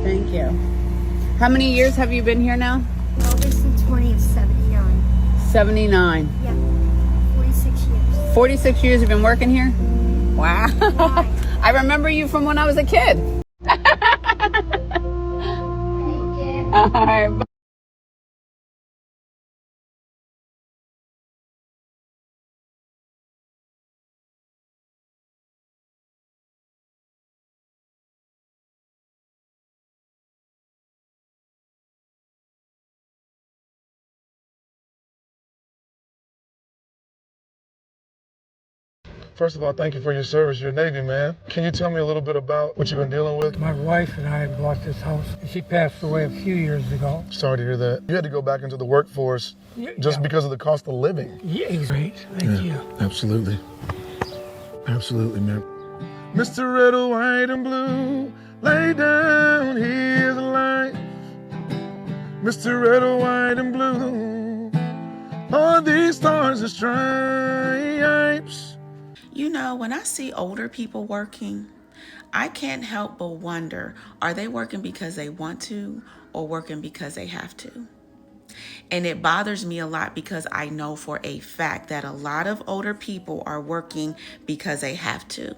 Thank you. How many years have you been here now? August 20th, 79. 79. Yep. 46 years. 46 years you've been working here? Wow. I remember you from when I was a kid. All right. Bye. First of all, thank you for your service. You're a Navy man. Can you tell me a little bit about what you've been dealing with? My wife and I bought this house. She passed away a few years ago. Sorry to hear that. You had to go back into the workforce just because of the cost of living. Yeah, great. Thank you. Absolutely. Absolutely, man. Mr. Red, White, and Blue, lay down his life. Mr. Red, White, and Blue, all these stars and stripes. You know, when I see older people working, I can't help but wonder, are they working because they want to or working because they have to? And it bothers me a lot because I know for a fact that a lot of older people are working because they have to.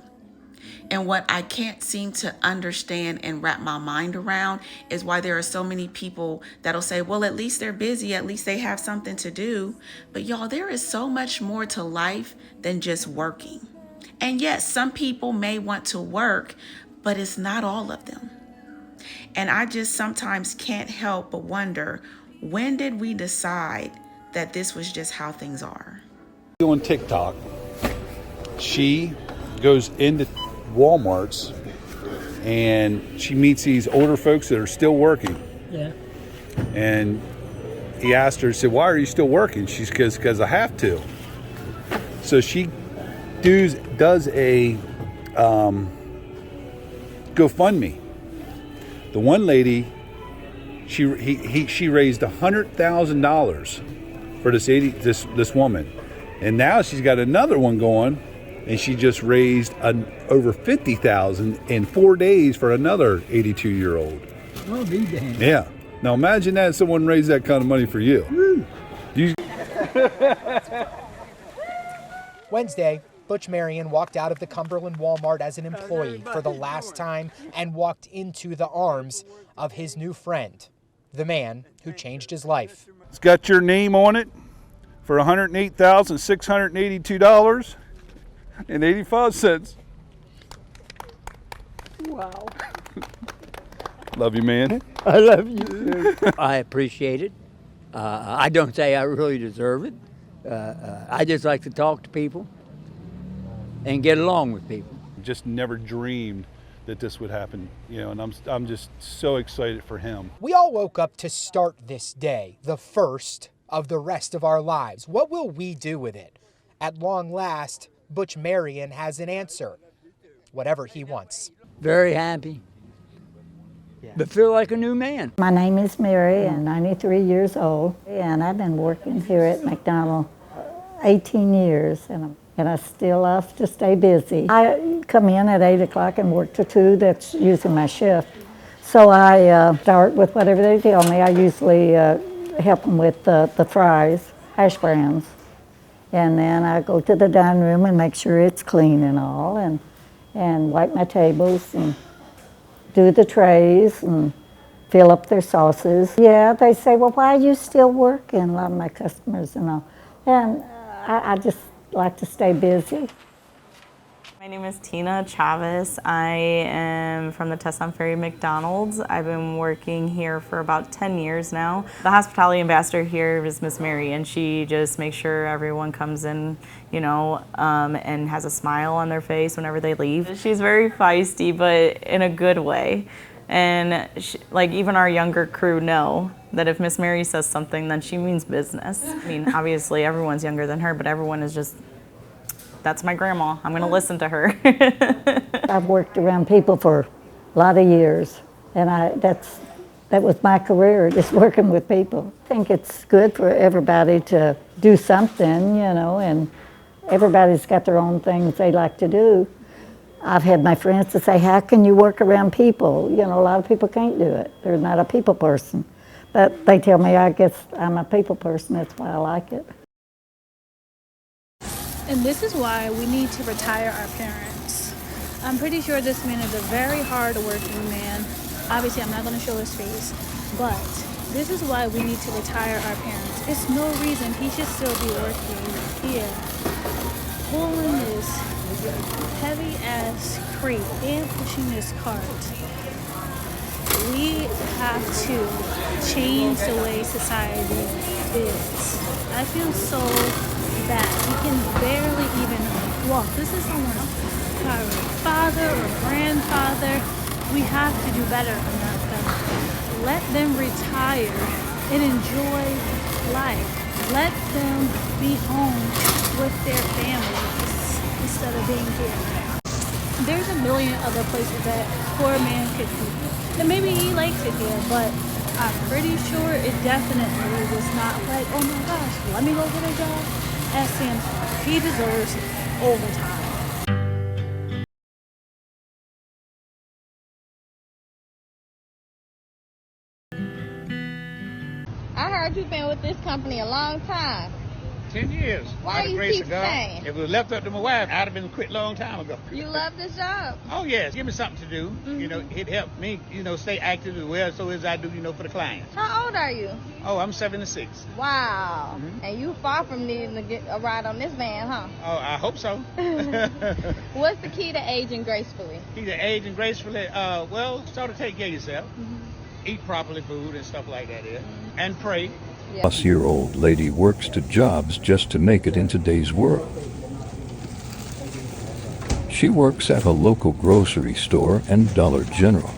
And what I can't seem to understand and wrap my mind around is why there are so many people that'll say, well, at least they're busy, at least they have something to do. But y'all, there is so much more to life than just working. And yes, some people may want to work, but it's not all of them. And I just sometimes can't help but wonder, when did we decide that this was just how things are? On TikTok, she goes into Walmarts and she meets these older folks that are still working. Yeah. And he asked her, he said, why are you still working? She's because I have to. So she does a GoFundMe. The one lady, she raised $100,000 for this woman, and now she's got another one going, and she just raised over $50,000 in 4 days for another 82-year-old. Oh, be damned. Yeah. Now imagine that someone raised that kind of money for you. Wednesday, Butch Marion walked out of the Cumberland Walmart as an employee for the last time and walked into the arms of his new friend, the man who changed his life. It's got your name on it for $108,682.85. Wow. Love you, man. I love you too. I appreciate it. I don't say I really deserve it. I just like to talk to people and get along with people. Just never dreamed that this would happen, and I'm just so excited for him. We all woke up to start this day, the first of the rest of our lives. What will we do with it? At long last, Butch Marion has an answer. Whatever he wants. Very happy. But feel like a new man. My name is Mary, and I'm 93 years old, and I've been working here at McDonald's 18 years, and I still love to stay busy. I come in at 8 o'clock and work till 2. That's usually my shift. So I start with whatever they tell me. I usually help them with the fries, hash browns, and then I go to the dining room and make sure it's clean and all, and wipe my tables and do the trays and fill up their sauces. Yeah, they say, well, why are you still working? A lot of my customers and all. And I just like to stay busy. My name is Tina Chavez. I am from the Tesson Ferry McDonald's. I've been working here for about 10 years now. The hospitality ambassador here is Miss Mary, and she just makes sure everyone comes in, and has a smile on their face whenever they leave. She's very feisty, but in a good way. And even our younger crew know that if Miss Mary says something, then she means business. I mean, obviously everyone's younger than her, but everyone is just, that's my grandma. I'm gonna listen to her. I've worked around people for a lot of years, and that was my career, just working with people. I think it's good for everybody to do something, and everybody's got their own things they like to do. I've had my friends to say, how can you work around people? You know, a lot of people can't do it. They're not a people person. But they tell me, I guess I'm a people person, that's why I like it. And this is why we need to retire our parents. I'm pretty sure this man is a very hard-working man. Obviously, I'm not going to show his face, but this is why we need to retire our parents. It's no reason he should still be working here, pulling this heavy-ass crate and pushing this cart. We have to change the way society is. I feel so bad. He can barely even walk. This is someone's father or grandfather. We have to do better, America. Let them retire and enjoy life. Let them be home with their families instead of being here. There's a million other places that poor man could be. And maybe he likes it here, but I'm pretty sure it definitely was not like, oh my gosh, let me go get a job at Sam's. He deserves overtime. I heard you've been with this company a long time. 10 years. Why do you keep staying? If it was left up to my wife, I'd have been quit a long time ago. You love this job? Oh, yes. Give me something to do. Mm-hmm. You know, it helped me, stay active as well, so as I do, for the clients. How old are you? Oh, I'm 76. Wow. Mm-hmm. And you far from needing to get a ride on this van, huh? Oh, I hope so. What's the key to aging gracefully? Key to aging gracefully? Sort of take care of yourself. Mm-hmm. Eat properly food and stuff like that, and pray. Plus-year-old lady works 2 jobs just to make it in today's world. She works at a local grocery store and Dollar General.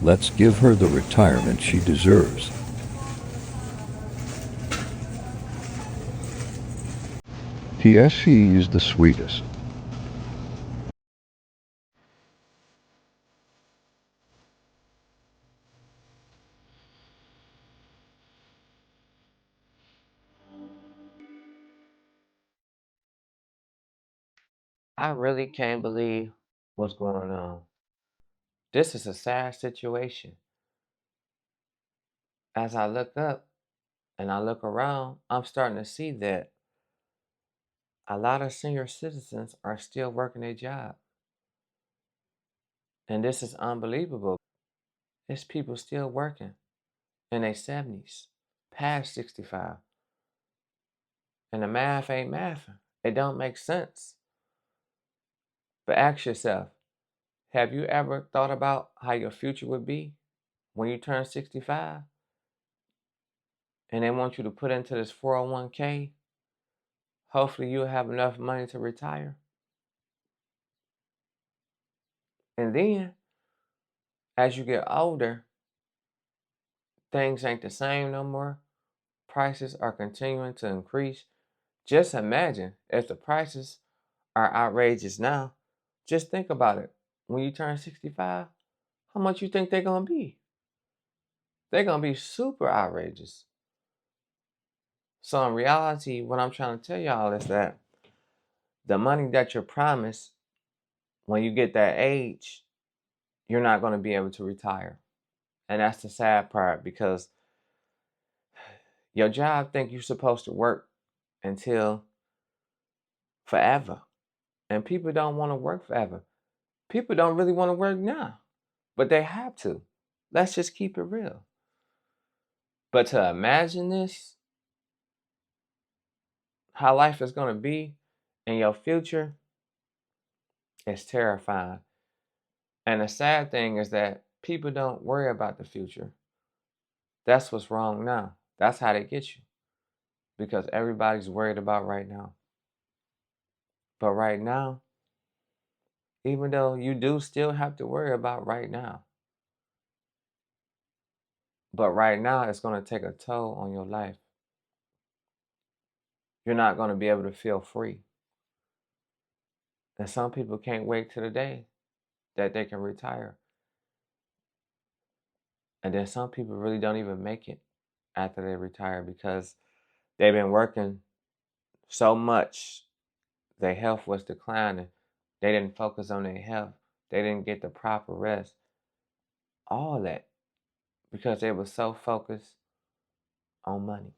Let's give her the retirement she deserves. P.S. She's the sweetest. I really can't believe what's going on. This is a sad situation. As I look up and I look around, I'm starting to see that a lot of senior citizens are still working their job. And this is unbelievable. There's people still working in their 70s, past 65. And the math ain't mathing. It don't make sense. But ask yourself, have you ever thought about how your future would be when you turn 65? And they want you to put into this 401k, hopefully you'll have enough money to retire. And then, as you get older, things ain't the same no more. Prices are continuing to increase. Just imagine if the prices are outrageous now. Just think about it. When you turn 65, how much you think they're going to be? They're going to be super outrageous. So in reality, what I'm trying to tell y'all is that the money that you're promised when you get that age, you're not going to be able to retire. And that's the sad part, because your job think you're supposed to work until forever. And people don't want to work forever. People don't really want to work now, but they have to. Let's just keep it real. But to imagine this, how life is going to be in your future, is terrifying. And the sad thing is that people don't worry about the future. That's what's wrong now. That's how they get you. Because everybody's worried about right now. But right now, even though you do still have to worry about right now, but right now it's going to take a toll on your life. You're not going to be able to feel free. And some people can't wait till the day that they can retire. And then some people really don't even make it after they retire, because they've been working so much Their health was declining. They didn't focus on their health. They didn't get the proper rest. All that because they were so focused on money.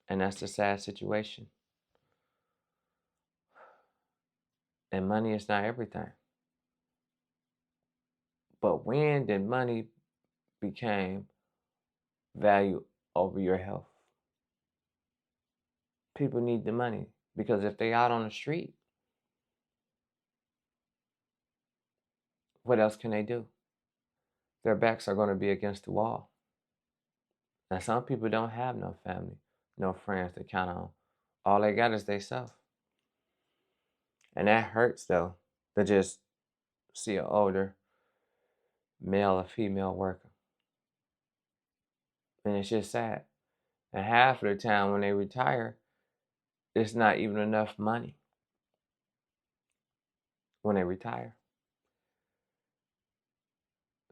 And that's the sad situation. And money is not everything. But when did money become value over your health? People need the money because if they out on the street, what else can they do? Their backs are going to be against the wall. And some people don't have no family, no friends to count on. All they got is themselves. And that hurts though, to just see an older male or female worker. And it's just sad. And half of the time when they retire, it's not even enough money when they retire.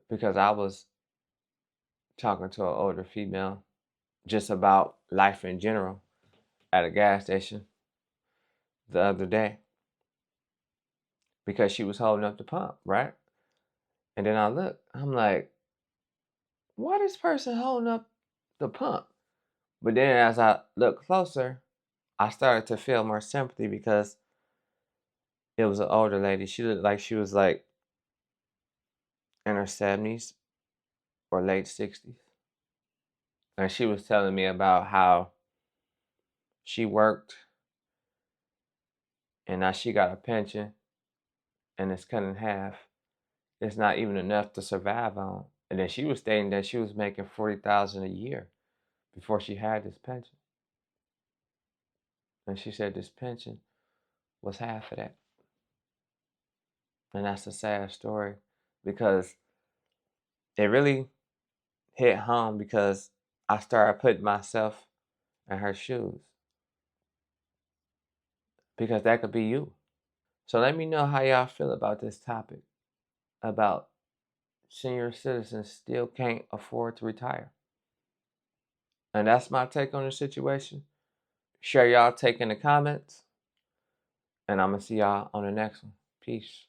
Because I was talking to an older female just about life in general at a gas station the other day. Because she was holding up the pump, right? And then I looked, I'm like, why this person holding up the pump? But then as I looked closer, I started to feel more sympathy because it was an older lady. She looked like she was like in her 70s or late 60s. And she was telling me about how she worked and now she got a pension and it's cut in half. It's not even enough to survive on. And then she was stating that she was making $40,000 a year before she had this pension. And she said this pension was half of that. And that's a sad story because it really hit home because I started putting myself in her shoes. Because that could be you. So let me know how y'all feel about this topic about senior citizens still can't afford to retire. And that's my take on the situation. Share y'all take in the comments. And I'm going to see y'all on the next one. Peace.